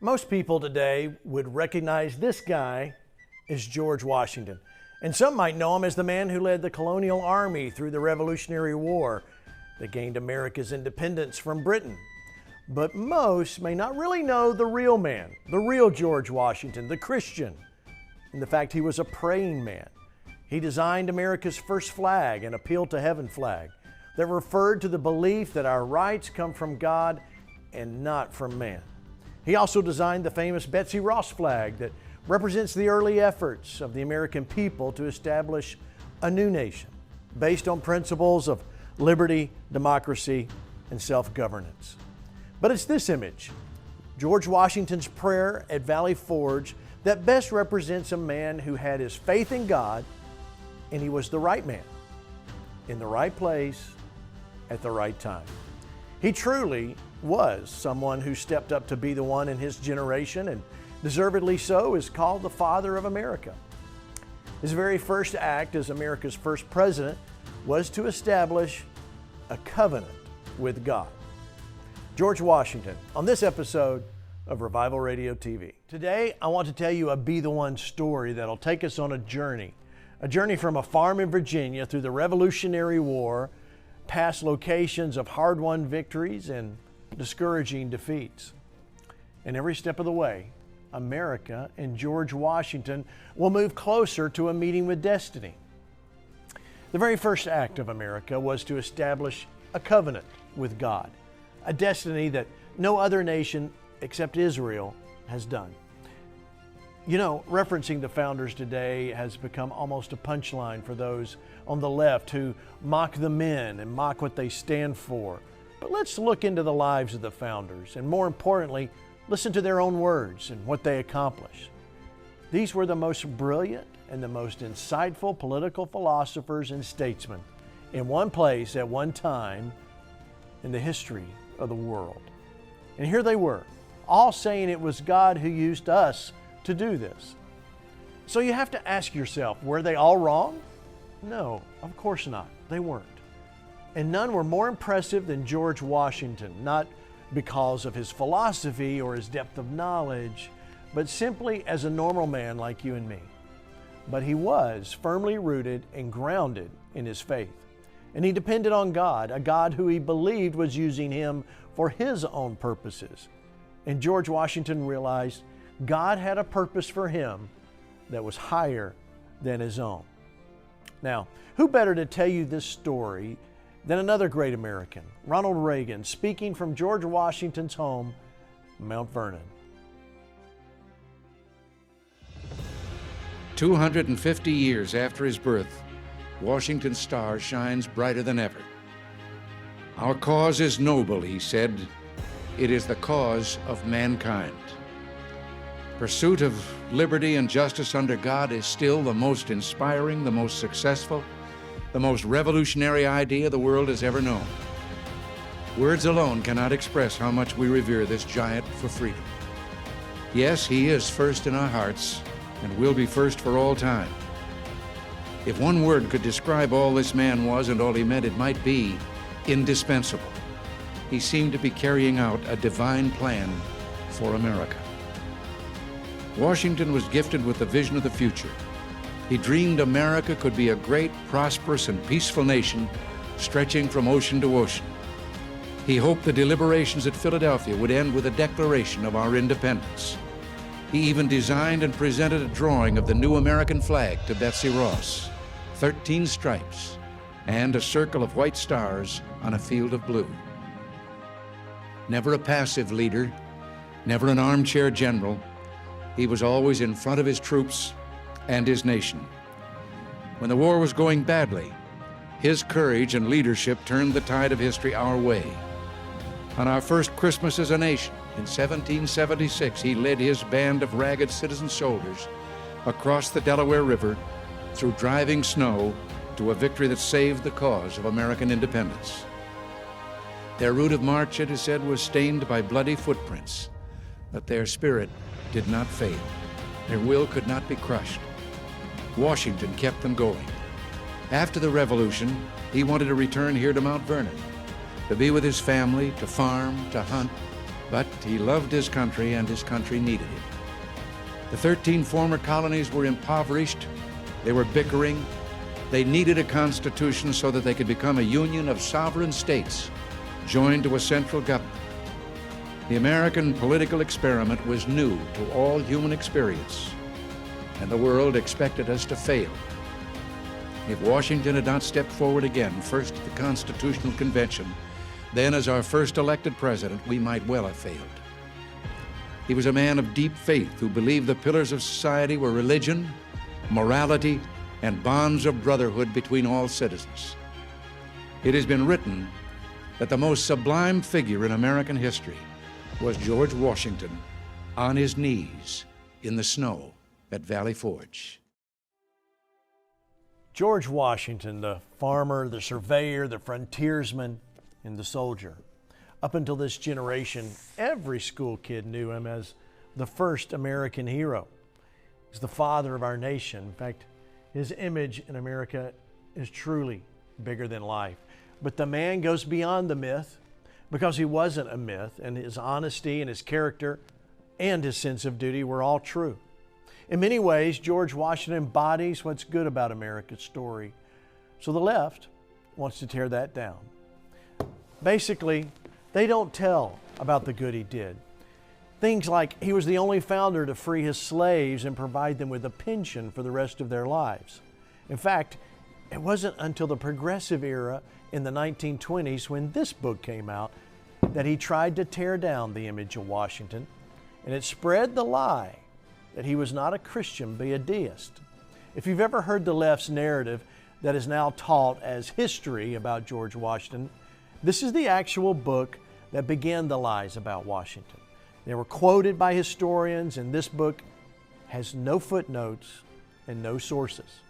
Most people today would recognize this guy as George Washington, and some might know him as the man who led the colonial army through the Revolutionary War that gained America's independence from Britain. But most may not really know the real man, the real George Washington, the Christian, and the fact he was a praying man. He designed America's first flag, an appeal to heaven flag, that referred to the belief that our rights come from God and not from man. He also designed the famous Betsy Ross flag that represents the early efforts of the American people to establish a new nation based on principles of liberty, democracy, and self-governance. But it's this image, George Washington's prayer at Valley Forge, that best represents a man who had his faith in God, and he was the right man, in the right place, at the right time. He truly was someone who stepped up to be the one in his generation, and deservedly so is called the Father of America. His very first act as America's first president was to establish a covenant with God. George Washington, on this episode of Revival Radio TV. Today, I want to tell you a Be the One story that'll take us on a journey from a farm in Virginia through the Revolutionary War, past locations of hard-won victories and discouraging defeats. And every step of the way, America and George Washington will move closer to a meeting with destiny. The very first act of America was to establish a covenant with God, a destiny that no other nation except Israel has done. You know, referencing the founders today has become almost a punchline for those on the left who mock the men and mock what they stand for. But let's look into the lives of the founders and, more importantly, listen to their own words and what they accomplished. These were the most brilliant and the most insightful political philosophers and statesmen in one place at one time in the history of the world. And here they were, all saying it was God who used us to do this. So you have to ask yourself, were they all wrong? No, of course not. They weren't. And none were more impressive than George Washington, not because of his philosophy or his depth of knowledge, but simply as a normal man like you and me. But he was firmly rooted and grounded in his faith. And he depended on God, a God who he believed was using him for his own purposes. And George Washington realized God had a purpose for him that was higher than his own. Now, who better to tell you this story than another great American, Ronald Reagan, speaking from George Washington's home, Mount Vernon. 250 years after his birth, Washington's star shines brighter than ever. Our cause is noble, he said. It is the cause of mankind. Pursuit of liberty and justice under God is still the most inspiring, the most successful, the most revolutionary idea the world has ever known. Words alone cannot express how much we revere this giant for freedom. Yes, he is first in our hearts and will be first for all time. If one word could describe all this man was and all he meant, it might be indispensable. He seemed to be carrying out a divine plan for America. Washington was gifted with the vision of the future. He dreamed America could be a great, prosperous, and peaceful nation stretching from ocean to ocean. He hoped the deliberations at Philadelphia would end with a declaration of our independence. He even designed and presented a drawing of the new American flag to Betsy Ross, 13 stripes, and a circle of white stars on a field of blue. Never a passive leader, never an armchair general, he was always in front of his troops and his nation. When the war was going badly, his courage and leadership turned the tide of history our way. On our first Christmas as a nation, in 1776, he led his band of ragged citizen soldiers across the Delaware River through driving snow to a victory that saved the cause of American independence. Their route of march, it is said, was stained by bloody footprints, but their spirit did not fail. Their will could not be crushed. Washington kept them going. After the Revolution, he wanted to return here to Mount Vernon, to be with his family, to farm, to hunt, But he loved his country, and his country needed him. The 13 former colonies were impoverished. They were bickering. They needed a constitution so that they could become a union of sovereign states joined to a central government. The American political experiment was new to all human experience, and the world expected us to fail. If Washington had not stepped forward again, first at the Constitutional Convention, then as our first elected president, we might well have failed. He was a man of deep faith who believed the pillars of society were religion, morality, and bonds of brotherhood between all citizens. It has been written that the most sublime figure in American history was George Washington on his knees in the snow at Valley Forge. George Washington, the farmer, the surveyor, the frontiersman, and the soldier. Up until this generation, every school kid knew him as the first American hero. He's the father of our nation. In fact, his image in America is truly bigger than life. But the man goes beyond the myth because he wasn't a myth, and his honesty and his character and his sense of duty were all true. In many ways, George Washington embodies what's good about America's story. So the left wants to tear that down. Basically, they don't tell about the good he did. Things like he was the only founder to free his slaves and provide them with a pension for the rest of their lives. In fact, it wasn't until the Progressive era in the 1920s when this book came out that he tried to tear down the image of Washington, and it spread the lie that he was not a Christian but a deist. If you've ever heard the left's narrative that is now taught as history about George Washington, this is the actual book that began the lies about Washington. They were quoted by historians, and this book has no footnotes and no sources.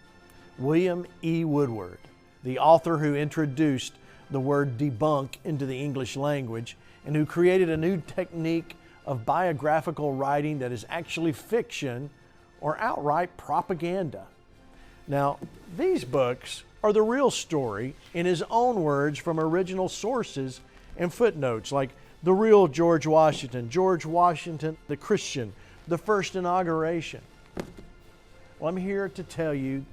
William E. Woodward, the author who introduced the word debunk into the English language and who created a new technique of biographical writing that is actually fiction or outright propaganda. Now, these books are the real story in his own words from original sources and footnotes, like The Real George Washington the Christian, The First Inauguration. Well, I'm here to tell you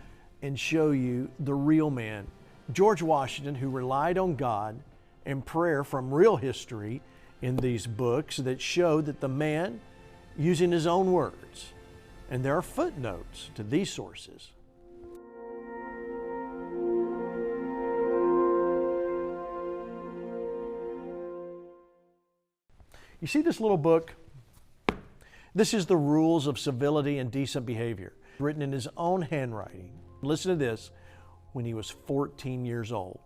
and show you the real man, George Washington, who relied on God and prayer from real history in these books that show that the man, using his own words, and there are footnotes to these sources. You see this little book? This is the Rules of Civility and Decent Behavior, written in his own handwriting. Listen to this, when he was 14 years old.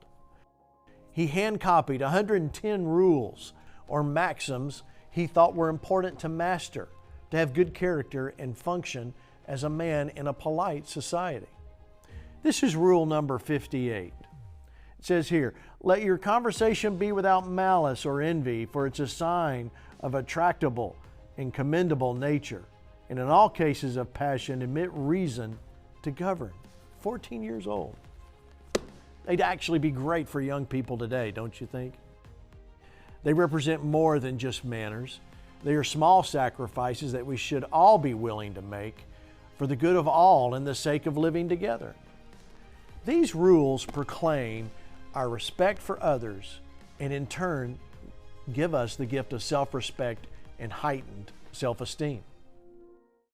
He hand-copied 110 rules or maxims he thought were important to master, to have good character and function as a man in a polite society. This is rule number 58. It says here, let your conversation be without malice or envy, for it's a sign of a tractable and commendable nature, and in all cases of passion admit reason to govern. 14 years old. They'd actually be great for young people today, don't you think? They represent more than just manners. They are small sacrifices that we should all be willing to make for the good of all and the sake of living together. These rules proclaim our respect for others and in turn give us the gift of self-respect and heightened self-esteem.